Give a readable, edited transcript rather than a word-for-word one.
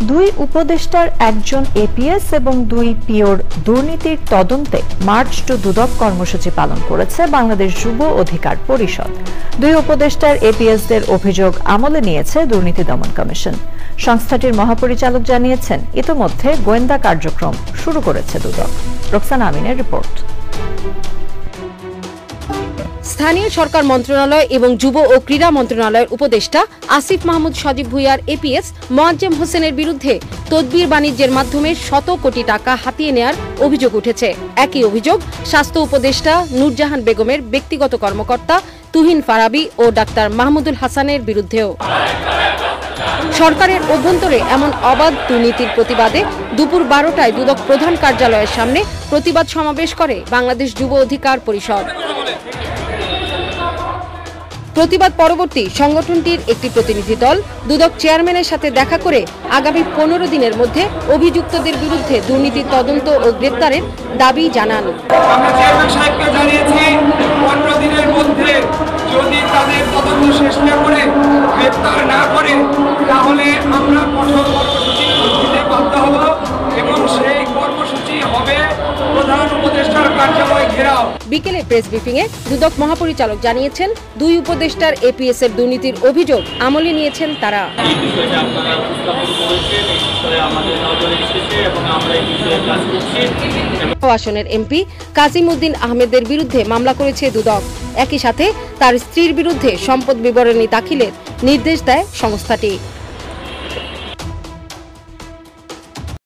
দুই উপদেষ্টার একজন এপিএস এবং দুই পিওর দুর্নীতির তদন্তে মার্চ টু দুদক কর্মসূচি পালন করেছে বাংলাদেশ যুব অধিকার পরিষদ। দুই উপদেষ্টার এপিএসদের অভিযোগ আমলে নিয়েছে দুর্নীতি দমন কমিশন। সংস্থাটির মহাপরিচালক জানিয়েছেন, ইতোমধ্যে গোয়েন্দা কার্যক্রম শুরু করেছে দুদক। রোকসানা আমিনের রিপোর্ট। স্থানীয় সরকার মন্ত্রণালয় এবং যুব ও ক্রীড়া মন্ত্রণালয়ের উপদেষ্টা আসিফ মাহমুদ সজীব ভুঁইয়ার এপিএস মোয়াজ্জেম হোসেনের বিরুদ্ধে তদবির বাণিজ্যের মাধ্যমে শত কোটি টাকা হাতিয়ে নেয়ার অভিযোগ উঠেছে। একই অভিযোগ স্বাস্থ্য উপদেষ্টা নূরজাহান বেগমের ব্যক্তিগত কর্মকর্তা তুহিন ফারাবি ও ডাক্তার মাহমুদুল হাসানের বিরুদ্ধেও। সরকারের অভ্যন্তরে এমন অবাধ দুর্নীতির প্রতিবাদে দুপুর 12টায় দুদক প্রধান কার্যালয়ের সামনে প্রতিবাদ সমাবেশ করে বাংলাদেশ যুব অধিকার পরিষদ। প্রতিবাদ পরবর্তী সংগঠনটির একটি প্রতিনিধি দল দুদক চেয়ারম্যানের সাথে দেখা করে আগামী 15 দিনের মধ্যে অভিযুক্তদের বিরুদ্ধে দুর্নীতির তদন্ত ও গ্রেপ্তারের দাবি জানান। আমরা চেয়ারম্যান সাহেবকে জানিয়েছি 15 দিনের মধ্যে যদি তাদের তদন্ত শেষ না করে গ্রেপ্তার না করে তাহলে আমরা কঠোর কর্মসূচি দিতে বাধ্য হব এবং সেই কর্মসূচি হবে প্রধান উপদেষ্টার কার্যালয় ঘেরাও। বিকেলে প্রেস ব্রিফিংয়ে দুদক মহাপরিচালক জানিয়েছেন, দুই উপদেষ্টার এপিএস এর দুর্নীতির অভিযোগ আমলে নিয়েছেন তারা। আসনের এমপি কাজিম উদ্দিন আহমেদের বিরুদ্ধে মামলা করেছে দুদক। একই সাথে তার স্ত্রীর বিরুদ্ধে সম্পদ বিবরণী দাখিলের নির্দেশ দেয় সংস্থাটি।